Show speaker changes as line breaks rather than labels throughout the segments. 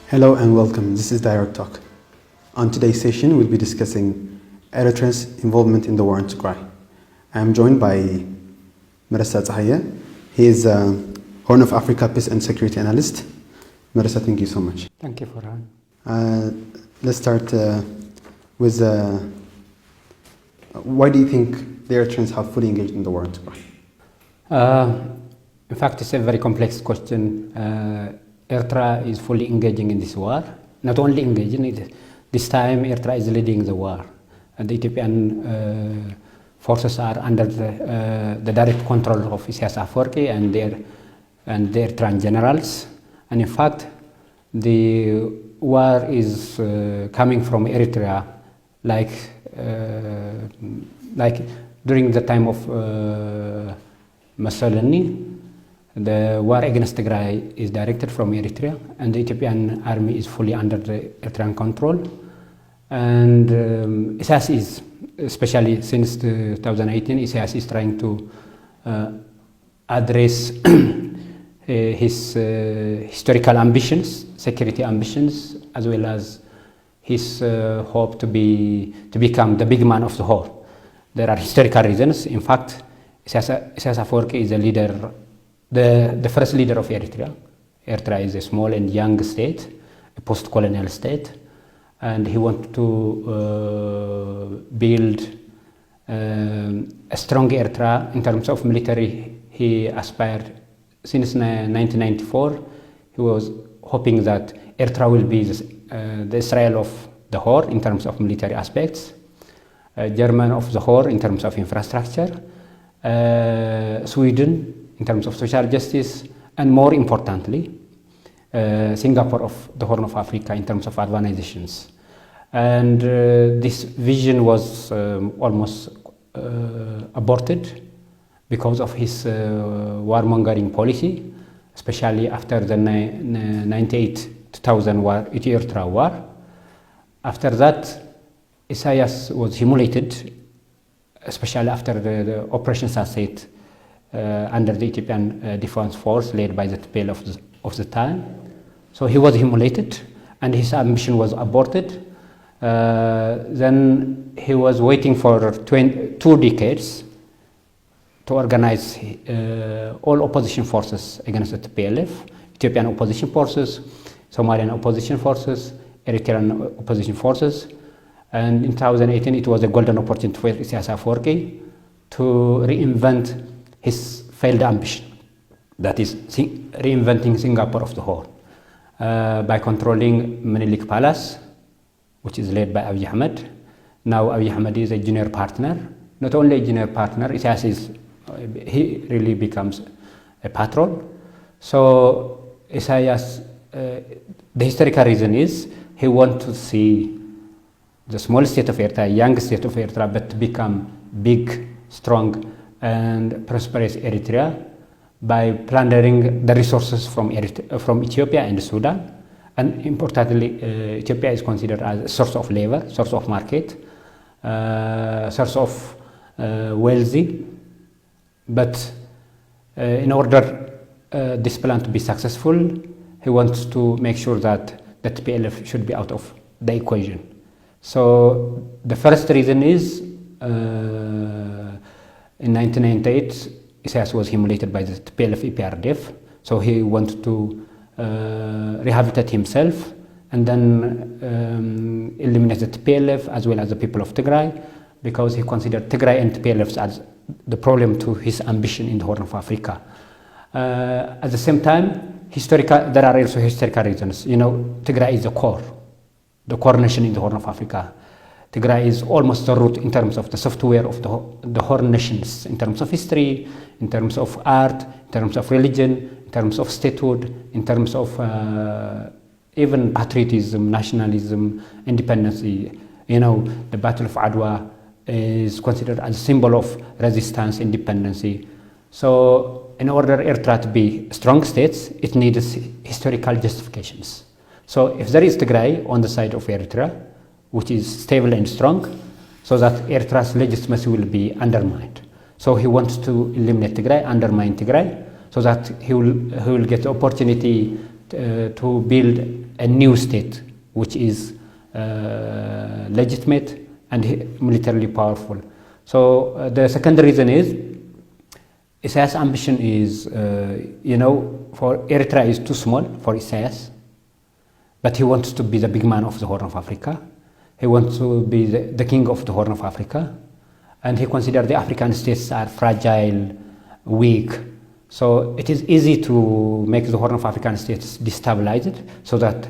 Hello and welcome. This is Direct Talk. On today's session, we'll be discussing Eritrea's involvement in the war in Tigray. I am joined by Meressa Tsehaye. He is a Horn of Africa Peace and Security Analyst. Meressa, thank you so much.
Thank you for having me.
Let's start with why do you think the Eritreans have fully engaged in the war in Tigray?
In fact, it's a very complex question. Eritrea is fully engaging in this war. Not only engaging, this time Eritrea is leading the war. The Ethiopian forces are under the direct control of Isaias Afwerki and the Eritrean generals. And in fact, the war is coming from Eritrea, like during the time of Mussolini. The war against Tigray is directed from Eritrea, and the Ethiopian army is fully under the Eritrean control. And Isaias is, especially since 2018, Isaias is trying to address his historical ambitions, security ambitions, as well as his hope to become the big man of the whole. There are historical reasons. In fact, Isaias Afwerki is a leader. The first leader of Eritrea. Eritrea is a small and young state, a post-colonial state, and he wanted to build a strong Eritrea in terms of military. He aspired since 1994. He was hoping that Eritrea will be the Israel of the Horn in terms of military aspects, German of the Horn in terms of infrastructure, Sweden in terms of social justice, and more importantly, Singapore of the Horn of Africa in terms of urbanizations. And this vision was almost aborted because of his warmongering policy, especially after the 98-2000 war, Eritrea war. After that, Isaias was humiliated, especially after the Operation Sunset under the Ethiopian Defense Force led by the TPLF of the time. So he was humiliated and his ambition was aborted. Then he was waiting for 2 decades to organize all opposition forces against the TPLF, Ethiopian opposition forces, Somalian opposition forces, Eritrean opposition forces. And in 2018, it was a golden opportunity for Isaias Afwerki to reinvent his failed ambition, that is reinventing Singapore of the Horn, by controlling Menelik Palace, which is led by Abiy Ahmed. Now Abiy Ahmed is a junior partner. Not only a junior partner, Isaias he really becomes a patron. So Isaias, the historical reason is he wants to see the small state of Eritrea, young state of Eritrea, but to become big, strong, and prosperous Eritrea by plundering the resources from Ethiopia and Sudan. And importantly, Ethiopia is considered as a source of labor, source of market, source of wealthy. But in order this plan to be successful, he wants to make sure that the TPLF should be out of the equation. So the first reason is in 1998, Isaias was humiliated by the TPLF EPRDF, so he wanted to rehabilitate himself and then eliminate the TPLF as well as the people of Tigray, because he considered Tigray and TPLF as the problem to his ambition in the Horn of Africa. At the same time, there are also historical reasons. You know, Tigray is the core nation in the Horn of Africa. Tigray is almost the root in terms of the software of the Horn nations, in terms of history, in terms of art, in terms of religion, in terms of statehood, in terms of even patriotism, nationalism, independence. You know, the Battle of Adwa is considered as a symbol of resistance, independence. So in order Eritrea to be strong states, it needs historical justifications. So if there is Tigray on the side of Eritrea, which is stable and strong, so that Eritrea's legitimacy will be undermined. So he wants to eliminate Tigray, undermine Tigray, so that he will get the opportunity to build a new state which is legitimate and militarily powerful. So the second reason is Isaiah's ambition is, for Eritrea is too small for Isaiah, but he wants to be the big man of the Horn of Africa. He wants to be the king of the Horn of Africa, and he considers the African states are fragile, weak. So it is easy to make the Horn of African states destabilized, so that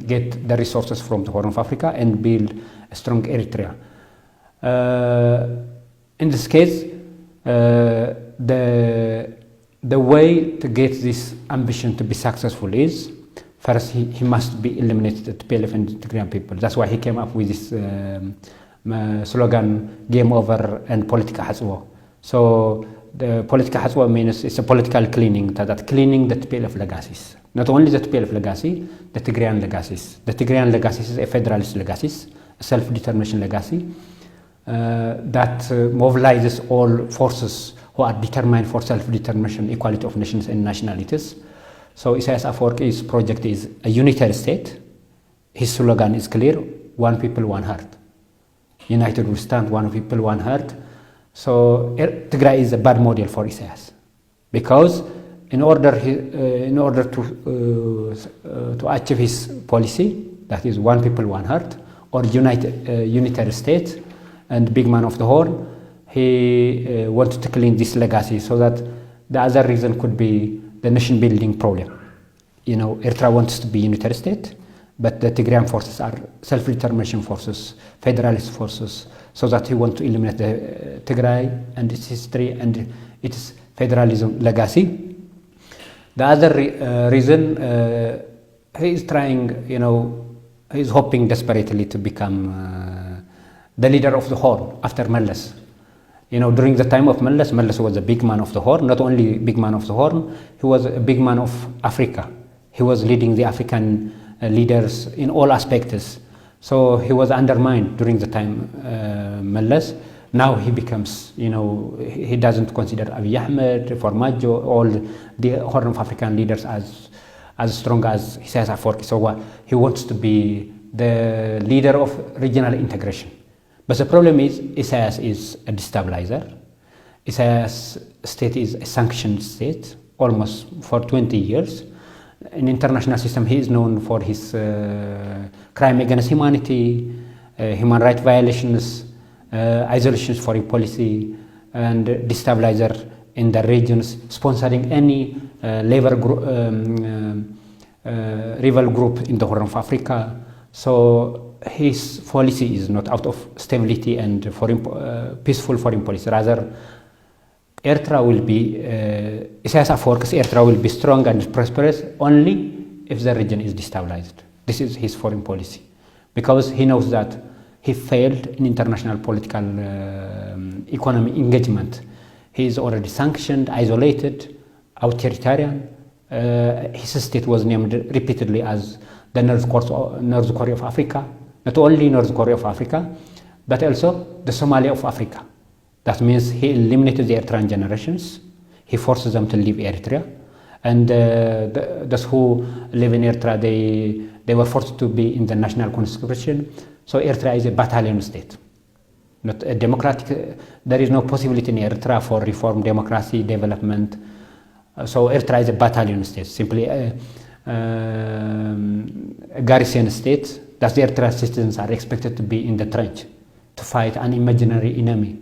get the resources from the Horn of Africa and build a strong Eritrea. In this case, the way to get this ambition to be successful is, first he must be eliminated the TPLF and the Tigrayan people. That's why he came up with this slogan, game over and politika hatswo. So the politika hatswo means it's a political cleaning, that cleaning the TPLF legacies. Not only the TPLF legacy, the Tigrayan legacies. The Tigrayan legacy is a federalist legacy, a self-determination legacy that mobilizes all forces who are determined for self-determination, equality of nations and nationalities. So Isaias Afwerki's project is a unitary state. His slogan is clear: one people, one heart. United we stand, one people, one heart. So Tigray is a bad model for Isaias, because in order to achieve his policy, that is one people, one heart, or unitary state and big man of the Horn, he wanted to clean this legacy, so that the other reason could be the nation building problem. Eritrea wants to be unitary state, but the Tigrayan forces are self-determination forces, federalist forces, so that he wants to eliminate the Tigray and its history and its federalism legacy. The other reason, he is trying, he is hoping desperately to become the leader of the Horn after Meressa. During the time of Meressa was a big man of the Horn. Not only big man of the Horn, he was a big man of Africa. He was leading the African leaders in all aspects. So he was undermined during the time Meressa. Now he becomes, he doesn't consider Abiy Ahmed, Formaggio, all the Horn of African leaders as strong as Isaias Afwerki. So he wants to be the leader of regional integration. But the problem is, Isaias is a destabilizer. Isaias' state is a sanctioned state, almost for 20 years. In international system, he is known for his crime against humanity, human rights violations, isolationist foreign policy, and destabilizer in the regions, sponsoring any rival group in the Horn of Africa. So his policy is not out of stability and peaceful foreign policy. Rather, Eritrea will be, Isaias Afwerki's Eritrea will be strong and prosperous only if the region is destabilized. This is his foreign policy, because he knows that he failed in international political economy engagement. He is already sanctioned, isolated, authoritarian. His state was named repeatedly as the North Korea of Africa. Not only North Korea of Africa, but also the Somalia of Africa. That means he eliminated the Eritrean generations. He forces them to leave Eritrea. And those who live in Eritrea, they were forced to be in the national conscription. So Eritrea is a battalion state, not a democratic. There is no possibility in Eritrea for reform, democracy, development. So Eritrea is a battalion state, simply a garrison state, that the Eritrean citizens are expected to be in the trench to fight an imaginary enemy.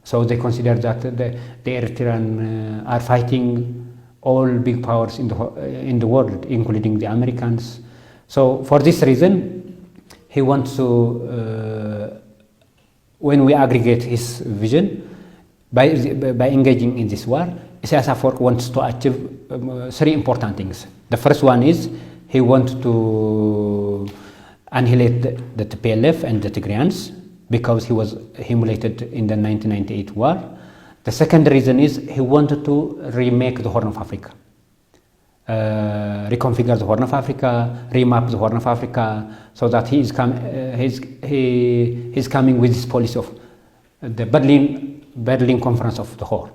So they consider that the Eritrean are fighting all big powers in the world, including the Americans. So for this reason, he wants to, when we aggregate his vision, by engaging in this war, Isaias Afwerki wants to achieve three important things. The first one is he wants to annihilate the TPLF and the Tigrayans, because he was humiliated in the 1998 war. The second reason is he wanted to remake the Horn of Africa, reconfigure the Horn of Africa, remap the Horn of Africa, so that he's coming with this policy of the Berlin Conference of the Horn.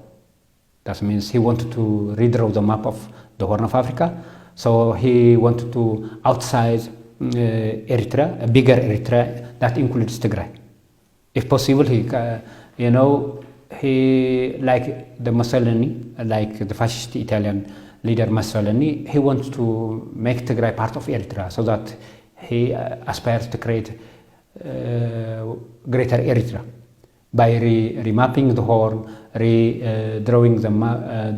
That means he wanted to redraw the map of the Horn of Africa, So he wanted to outsize Eritrea, a bigger Eritrea that includes Tigray. If possible, he like the Mussolini, like the fascist Italian leader Mussolini, he wants to make Tigray part of Eritrea so that he aspires to create greater Eritrea by remapping the Horn, drawing the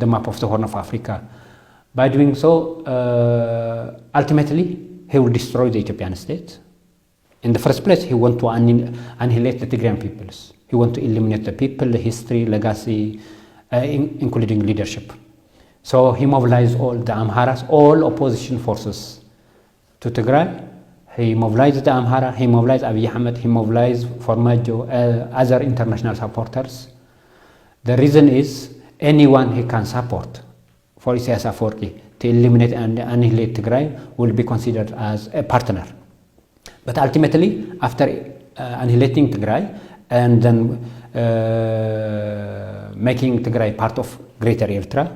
map of the Horn of Africa. By doing so, ultimately, he will destroy the Ethiopian state. In the first place, he wants to annihilate the Tigrayan peoples. He wants to eliminate the people, the history, legacy, including leadership. So he mobilized all the Amharas, all opposition forces to Tigray. He mobilized the Amhara, he mobilized Abiy Ahmed, he mobilized Formaggio, other international supporters. The reason is anyone he can support for Isaias Afwerki to eliminate and annihilate Tigray will be considered as a partner. But ultimately, after annihilating Tigray and then making Tigray part of Greater Eritrea,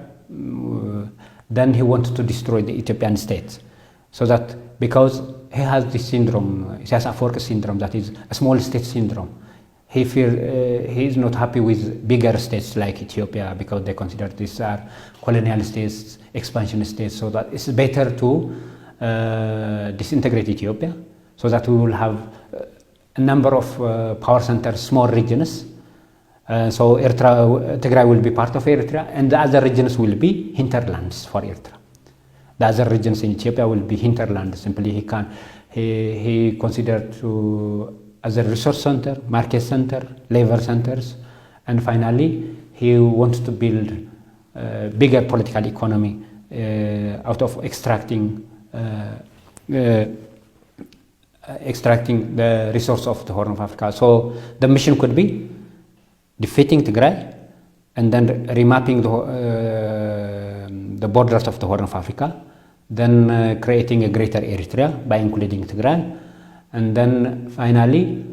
then he wanted to destroy the Ethiopian state. So that because he has this syndrome, Isaias Afwerki syndrome, that is a small state syndrome. He is not happy with bigger states like Ethiopia because they consider these are colonial states, expansion states, so that it's better to disintegrate Ethiopia so that we will have a number of power centers, small regions. So Tigray will be part of Eritrea, and the other regions will be hinterlands for Eritrea. The other regions in Ethiopia will be hinterland. Simply, he considered to as a resource center, market center, labor centers, and finally, he wants to build a bigger political economy out of extracting the resource of the Horn of Africa. So the mission could be defeating Tigray and then remapping the borders of the Horn of Africa, then creating a greater Eritrea by including Tigray, and then finally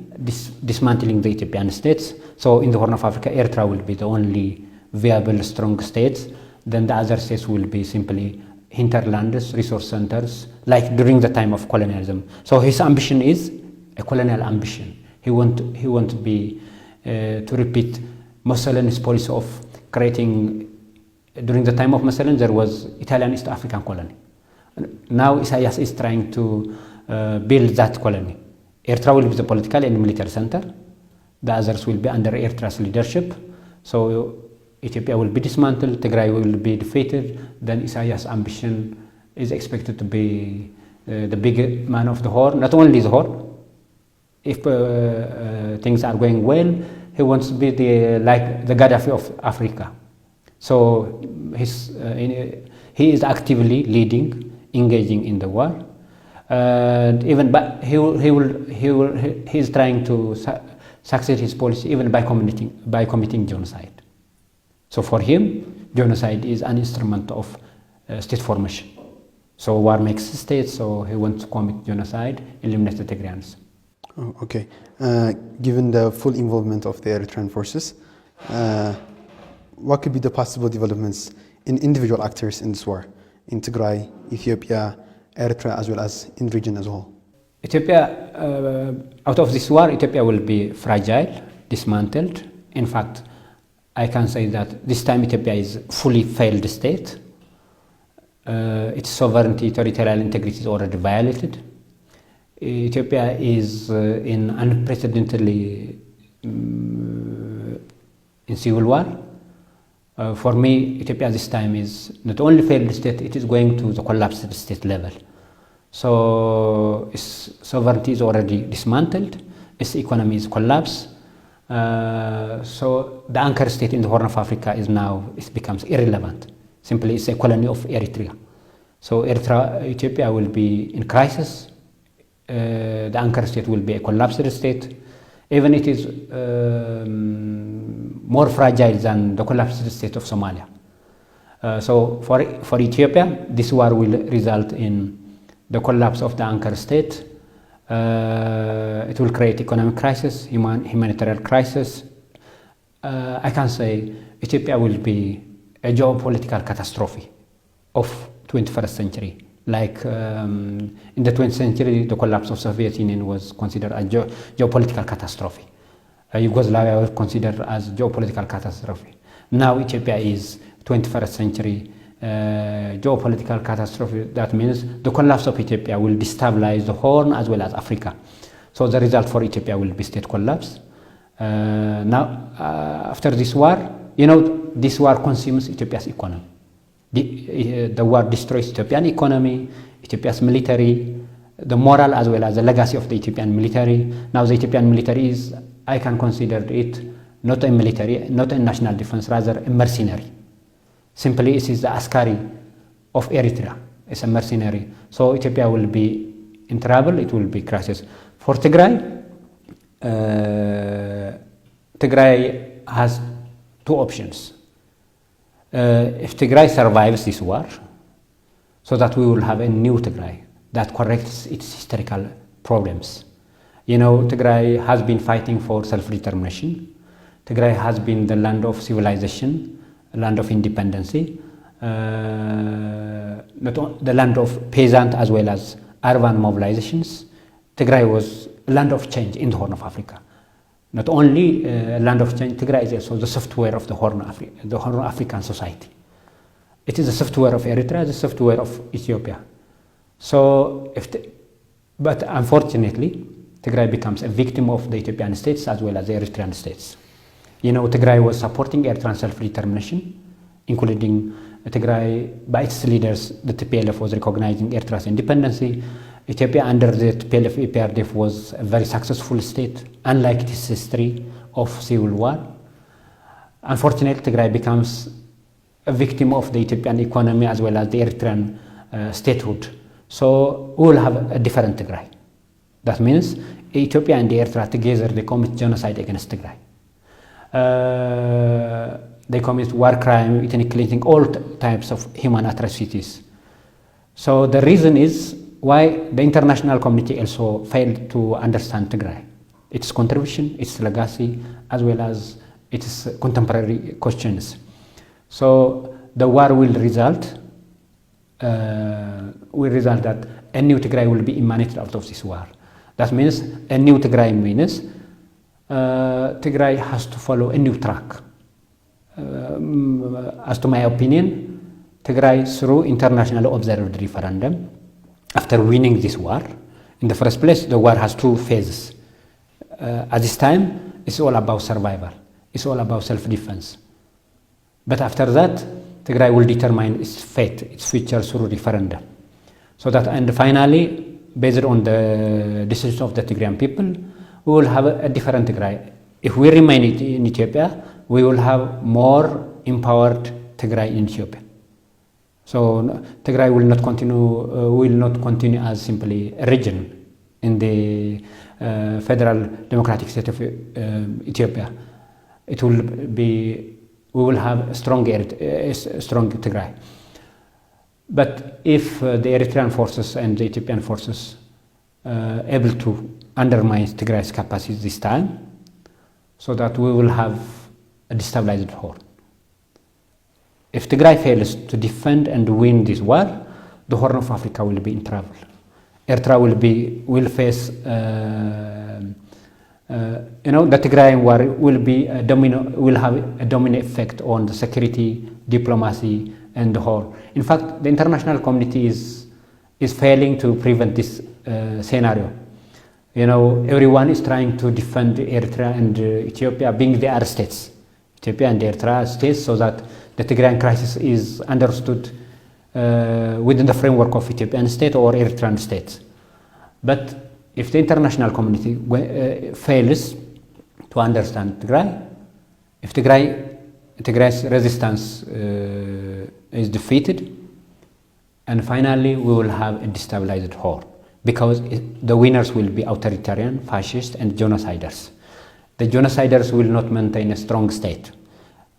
dismantling the Ethiopian states. So in the Horn of Africa, Eritrea will be the only viable, strong state. Then the other states will be simply hinterlands, resource centers, like during the time of colonialism. So his ambition is a colonial ambition. He want to be to repeat Mussolini's policy of creating. During the time of Mussolini, there was Italian East African colony. Now Isaias is trying to build that colony. Eritrea will be the political and military center. The others will be under Eritrea's leadership. So Ethiopia will be dismantled, Tigray will be defeated. Then Isaias' ambition is expected to be the big man of the Horn, not only the Horn. If things are going well, he wants to be like the Gaddafi of Africa. So he is actively leading, engaging in the war. But he is trying to succeed his policy even by committing genocide. So for him, genocide is an instrument of state formation. So war makes states, so he wants to commit genocide, eliminate the Tigrayans.
Oh, okay. Given the full involvement of the Eritrean forces, what could be the possible developments in individual actors in this war, in Tigray, Ethiopia, Eritrea, as well as in the region as a whole?
Ethiopia, out of this war, Ethiopia will be fragile, dismantled. In fact, I can say that this time Ethiopia is fully failed state. Its sovereignty, territorial integrity is already violated. Ethiopia is in unprecedentedly in civil war. For me, Ethiopia this time is not only failed state, it is going to the collapsed state level. So its sovereignty is already dismantled, its economy is collapsed. So the anchor state in the Horn of Africa it becomes irrelevant. Simply, it's a colony of Eritrea. So Ethiopia will be in crisis. The anchor state will be a collapsed state. Even it is more fragile than the collapsed state of Somalia. So for Ethiopia, this war will result in the collapse of the anchor state. It will create economic crisis, humanitarian crisis. I can say Ethiopia will be a geopolitical catastrophe of 21st century Like in the 20th century, the collapse of Soviet Union was considered a geopolitical catastrophe. Yugoslavia was considered as geopolitical catastrophe. Now Ethiopia is 21st century geopolitical catastrophe. That means the collapse of Ethiopia will destabilize the Horn as well as Africa. So the result for Ethiopia will be state collapse. Now, after this war, this war consumes Ethiopia's economy. The war destroys Ethiopian economy, Ethiopia's military, the moral as well as the legacy of the Ethiopian military. Now the Ethiopian military is, I can consider it not a military, not a national defense, rather a mercenary. Simply, it is the Askari of Eritrea. It's a mercenary. So Ethiopia will be in trouble, it will be crisis. For Tigray, Tigray has two options. If Tigray survives this war, so that we will have a new Tigray that corrects its historical problems. Tigray has been fighting for self-determination. Tigray has been the land of civilization, a land of independence, the land of peasant as well as urban mobilizations. Tigray was a land of change in the Horn of Africa. Not only a land of change, Tigray is also the software of the Horn of African society. It is the software of Eritrea, the software of Ethiopia. So, but unfortunately, Tigray becomes a victim of the Ethiopian states as well as the Eritrean states. Tigray was supporting Eritrean self-determination, including Tigray, by its leaders, the TPLF was recognizing Eritrea's independence. Ethiopia under the TPLF EPRDF was a very successful state, unlike its history of civil war. Unfortunately, Tigray becomes a victim of the Ethiopian economy as well as the Eritrean statehood. So we will have a different Tigray. That means Ethiopia and Eritrea together, they commit genocide against Tigray. They commit war crime, ethnic cleansing, all types of human atrocities. So the reason is why the international community also failed to understand Tigray, its contribution, its legacy, as well as its contemporary questions. So the war will result that a new Tigray will be emanated out of this war. That means a new Tigray means Tigray has to follow a new track. As to my opinion, Tigray, through internationally observed referendum, after winning this war, in the first place, the war has two phases. At this time, it's all about survival. It's all about self-defense. But after that, Tigray will determine its fate, its future through referendum. So that, and finally, based on the decision of the Tigrayan people, we will have a different Tigray. If we remain in Ethiopia, we will have more empowered Tigray in Ethiopia. So Tigray will not continue as simply a region in the Federal Democratic State of Ethiopia. We will have a strong Tigray. But if the Eritrean forces and the Ethiopian forces able to undermine Tigray's capacity this time, so that we will have a destabilized Horn. If Tigray fails to defend and win this war, the Horn of Africa will be in trouble. Eritrea will face, the Tigrayan war will have a domino effect on the security, diplomacy, and the Horn. In fact, the international community is failing to prevent this scenario. Everyone is trying to defend Eritrea and Ethiopia being the other states. Ethiopia and Eritrea states, so that the Tigrayan crisis is understood within the framework of Ethiopian state or Eritrean states. But if the international community fails to understand Tigray, if Tigray's resistance is defeated, and finally we will have a destabilized Horn, because the winners will be authoritarian, fascist, and genociders. The genociders will not maintain a strong state.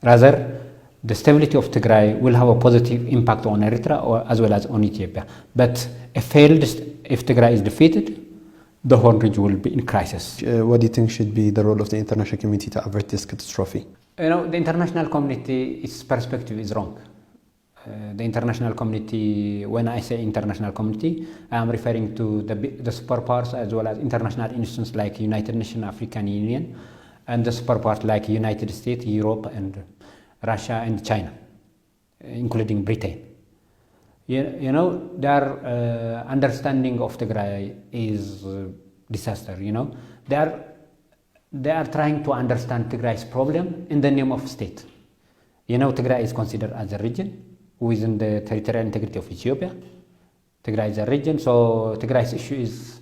Rather, the stability of Tigray will have a positive impact on Eritrea as well as on Ethiopia. But if Tigray is defeated, the Horn region will be in crisis.
What do you think should be the role of the international community to avert this catastrophe?
The international community, its perspective is wrong. the international community, when I say international community, I am referring to the superpowers as well as international institutions like United Nations, African Union, and the superpowers like United States, Europe, and Russia and China, including Britain. You know, their understanding of Tigray is disaster. You know, they are trying to understand Tigray's problem in the name of state. You know, Tigray is considered as a region within the territorial integrity of Ethiopia. Tigray is a region, so Tigray's issue is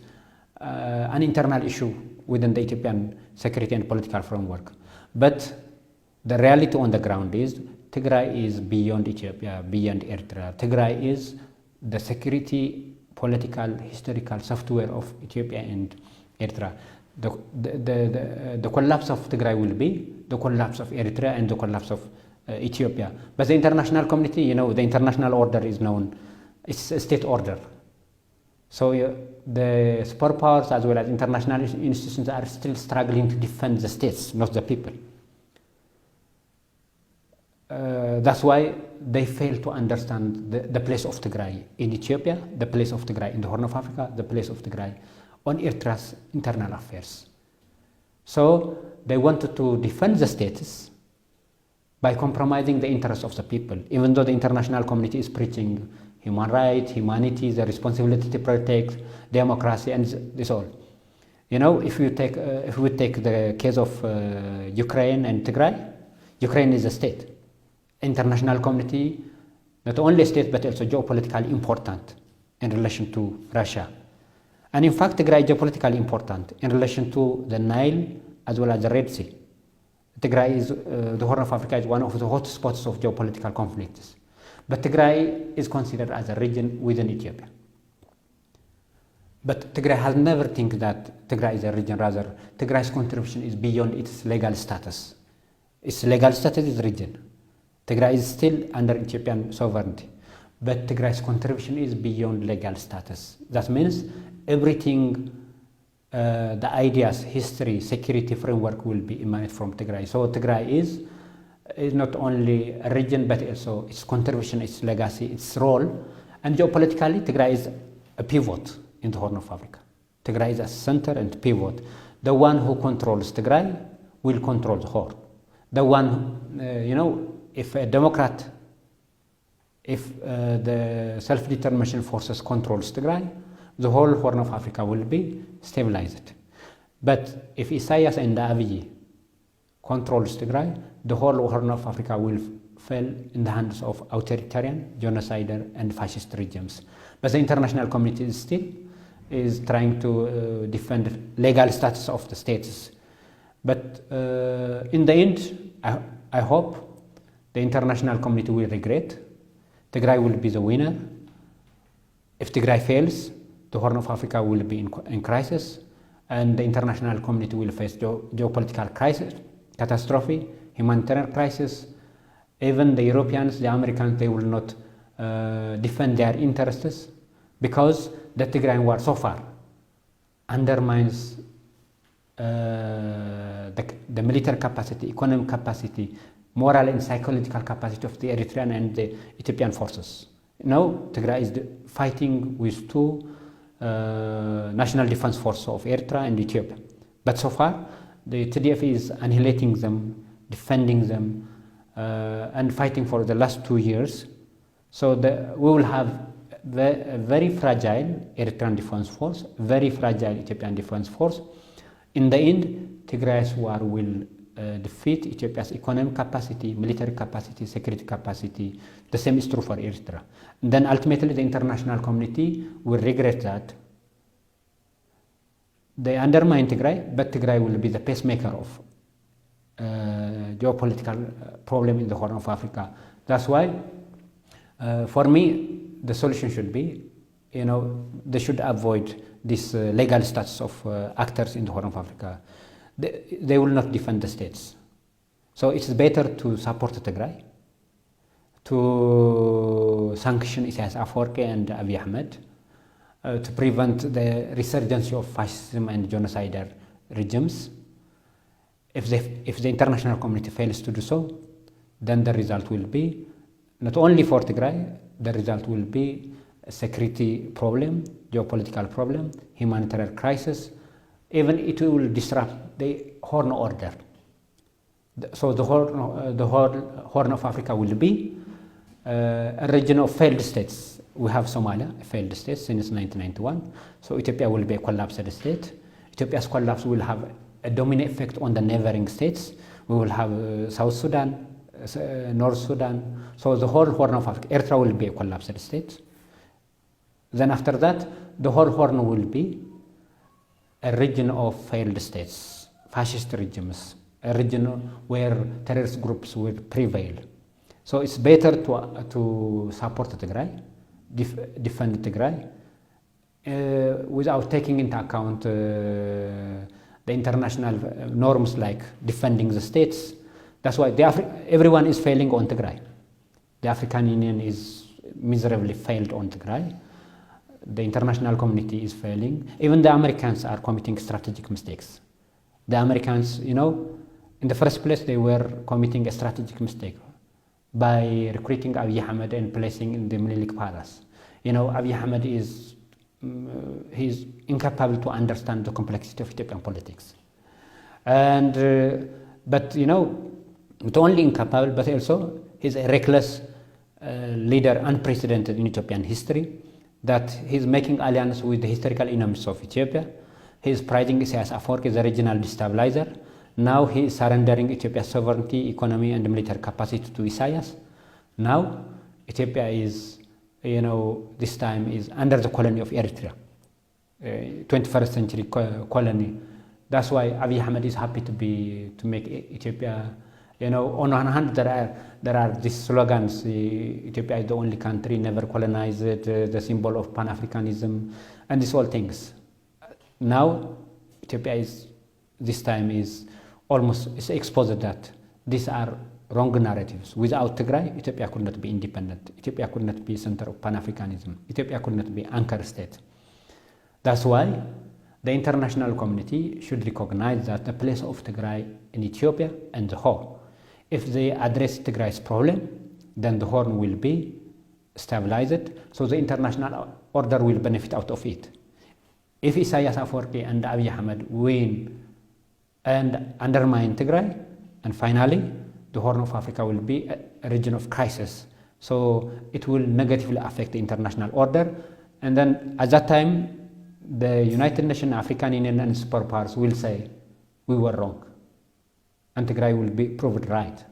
an internal issue within the Ethiopian security and political framework. But the reality on the ground is Tigray is beyond Ethiopia, beyond Eritrea. Tigray is the security, political, historical software of Ethiopia and Eritrea. The collapse of Tigray will be the collapse of Eritrea and the collapse of Ethiopia. But the international community, you know, the international order is known, it's a state order. So the superpowers as well as international institutions are still struggling to defend the states, not the people. That's why they fail to understand the place of Tigray in Ethiopia, the place of Tigray in the Horn of Africa, the place of Tigray on Eritrea's internal affairs. So they wanted to defend the status by compromising the interests of the people, even though the international community is preaching human rights, humanity, the responsibility to protect democracy, and this all. You know, if we take the case of Ukraine and Tigray, Ukraine is a state. International community, not only a state but also geopolitically important in relation to Russia. And in fact, Tigray is geopolitically important in relation to the Nile as well as the Red Sea. Tigray is, the Horn of Africa is one of the hotspots of geopolitical conflicts. But Tigray is considered as a region within Ethiopia. But Tigray has never think that Tigray is a region, rather Tigray's contribution is beyond its legal status. Its legal status is region. Tigray is still under Ethiopian sovereignty, but Tigray's contribution is beyond legal status. That means everything, the ideas, history, security framework will be emanated from Tigray. So Tigray is not only a region, but also its contribution, its legacy, its role. And geopolitically, Tigray is a pivot in the Horn of Africa. Tigray is a center and pivot. The one who controls Tigray will control the Horn. The one, you know, if a Democrat, if the self-determination forces controls Tigray, the whole Horn of Africa will be stabilized. But if Isaias and Abiy controls Tigray, the whole Horn of Africa will fall in the hands of authoritarian, genocidal, and fascist regimes. But the international community is trying to defend legal status of the states. But in the end, I hope the international community will regret. Tigray will be the winner. If Tigray fails, the Horn of Africa will be in crisis, and the international community will face geopolitical crisis, catastrophe, humanitarian crisis. Even the Europeans, the Americans, they will not defend their interests because the Tigrayan war so far undermines the military capacity, economic capacity, moral and psychological capacity of the Eritrean and the Ethiopian forces. Now, Tigray is fighting with two national defense forces of Eritrea and Ethiopia. But so far, the TDF is annihilating them, defending them, and fighting for the last 2 years. So we will have a very fragile Eritrean defense force, very fragile Ethiopian defense force. In the end, Tigray's war will defeat Ethiopia's economic capacity, military capacity, security capacity. The same is true for Eritrea. And then ultimately, the international community will regret that. They undermine Tigray, but Tigray will be the pacemaker of geopolitical problem in the Horn of Africa. That's why, for me, the solution should be, you know, they should avoid this legal status of actors in the Horn of Africa. They will not defend the states. So it's better to support Tigray, to sanction Isaias Afwerki and Abiy Ahmed, to prevent the resurgence of fascism and genocidal regimes. If the international community fails to do so, then the result will be not only for Tigray, the result will be a security problem, geopolitical problem, humanitarian crisis. Even it will disrupt the Horn order. So the Horn of Africa will be a region of failed states. We have Somalia, a failed state since 1991. So Ethiopia will be a collapsed state. Ethiopia's collapse will have a dominant effect on the neighboring states. We will have South Sudan, North Sudan. So the whole Horn of Africa, Eritrea will be a collapsed state. Then after that, the whole Horn will be a region of failed states, fascist regimes, a region where terrorist groups will prevail. So it's better to support Tigray, defend Tigray, without taking into account the international norms like defending the states. That's why everyone is failing on Tigray. The African Union is miserably failed on Tigray. The international community is failing. Even the Americans are committing strategic mistakes. The Americans, in the first place, they were committing a strategic mistake by recruiting Abiy Ahmed and placing in the Minilik Palace. Abiy Ahmed he's incapable to understand the complexity of Ethiopian politics. But not only incapable, but also he's a reckless leader, unprecedented in Ethiopian history, that he's making alliance with the historical enemies of Ethiopia. He's priding Isaias Afwerki as a regional destabilizer. Now he is surrendering Ethiopia's sovereignty, economy, and military capacity to Isaias. Now Ethiopia is, this time is under the colony of Eritrea, 21st century colony. That's why Abiy Ahmed is happy to make Ethiopia. On one hand, there are these slogans: Ethiopia is the only country never colonized, the symbol of Pan-Africanism, and these all things. Now, Ethiopia is almost exposed that these are wrong narratives. Without Tigray, Ethiopia could not be independent. Ethiopia could not be center of Pan-Africanism. Ethiopia could not be anchor state. That's why the international community should recognize that the place of Tigray in Ethiopia and the whole. If they address Tigray's problem, then the Horn will be stabilized, so the international order will benefit out of it. If Isaias Afwerki and Abiy Ahmed win and undermine Tigray, and finally, the Horn of Africa will be a region of crisis. So it will negatively affect the international order. And then at that time, the United Nations, African Union, and superpowers will say, we were wrong. And Tigray will be proved right.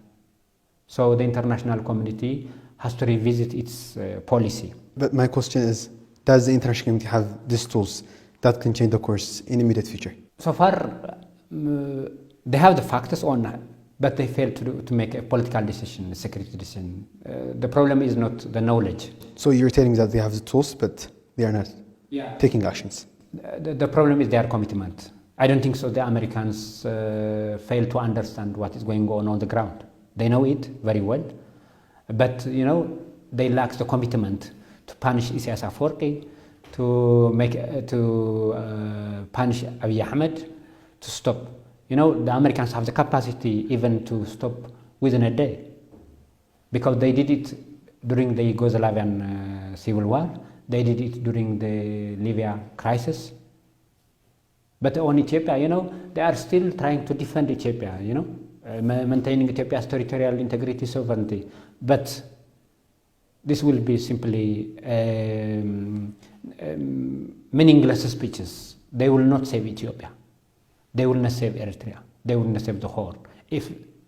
So the international community has to revisit its policy.
But my question is, does the international community have these tools that can change the course in the immediate future?
So far, they have the factors on that, but they fail to make a political decision, a security decision. The problem is not the knowledge.
So you're telling that they have the tools, but they are not taking actions?
The problem is their commitment. I don't think so. The Americans fail to understand what is going on the ground. They know it very well, but they lack the commitment to punish Isaias Afwerki, to punish Abiy Ahmed, to stop. The Americans have the capacity even to stop within a day, because they did it during the Yugoslavian civil war. They did it during the Libya crisis. But on Ethiopia, they are still trying to defend Ethiopia, maintaining Ethiopia's territorial integrity, sovereignty. But this will be simply meaningless speeches. They will not save Ethiopia. They will not save Eritrea. They will not save the whole.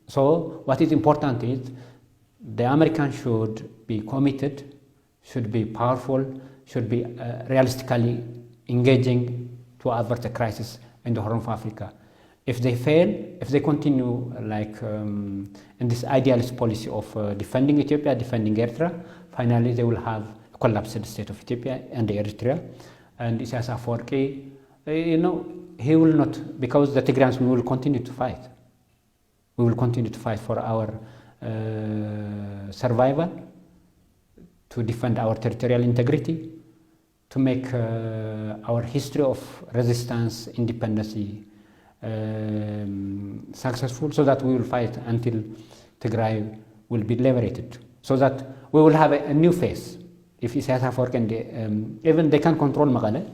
So what is important is the Americans should be committed, should be powerful, should be realistically engaging to avert a crisis in the Horn of Africa. If they fail, if they continue in this idealist policy of defending Ethiopia, defending Eritrea, finally they will have a collapsed state of Ethiopia and Eritrea. And Isaias Afwerki, he will not, because the Tigrayans will continue to fight. We will continue to fight for our survival, to defend our territorial integrity, to make our history of resistance, independence successful, so that we will fight until Tigray will be liberated. so that we will have a new face. If Isaias Afwerki and even they can control Mekelle,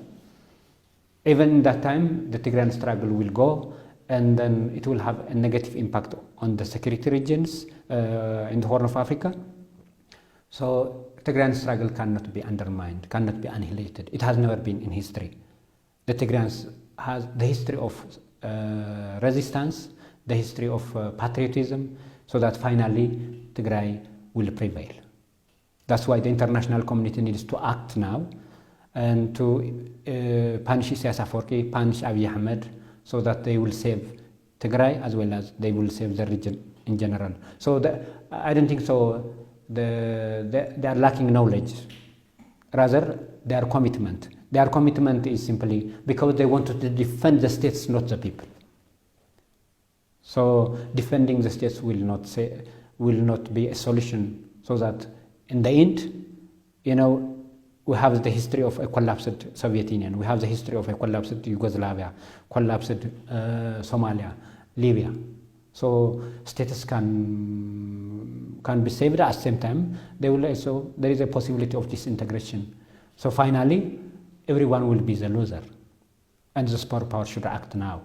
even in that time, the Tigrayan struggle will go, and then it will have a negative impact on the security regions in the Horn of Africa. So Tigrayan struggle cannot be undermined, cannot be annihilated. It has never been in history. The Tigrayans has the history of resistance, the history of patriotism, so that finally Tigray will prevail. That's why the international community needs to act now and to punish Isaias Afwerki, punish Abiy Ahmed, so that they will save Tigray as well as they will save the region in general. So I don't think so. They are lacking knowledge. Rather, their commitment. Their commitment is simply because they want to defend the states, not the people. So defending the states will not be a solution. So that in the end, we have the history of a collapsed Soviet Union. We have the history of a collapsed Yugoslavia, collapsed Somalia, Libya. So status can be saved. At the same time, there is a possibility of disintegration. So finally, everyone will be the loser. And the superpower should act now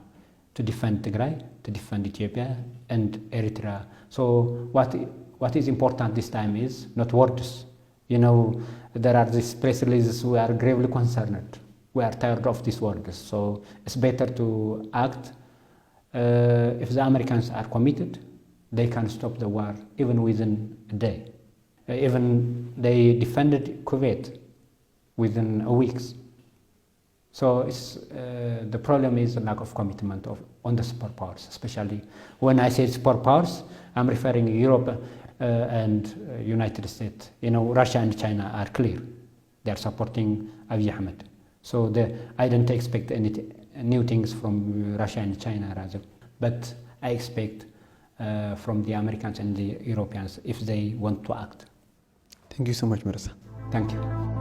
to defend Tigray, to defend Ethiopia and Eritrea. So what is important this time is not words. There are these press releases. We are gravely concerned. We are tired of these words. So it's better to act. If the Americans are committed, they can stop the war even within a day. Even they defended Kuwait within a week. So the problem is the lack of commitment on the superpowers, especially when I say superpowers, I'm referring to Europe and United States. Russia and China are clear. They are supporting Abiy Ahmed. So I don't expect any new things from Russia and China rather, but I expect from the Americans and the Europeans if they want to act.
Thank you so much, Meressa.
Thank you.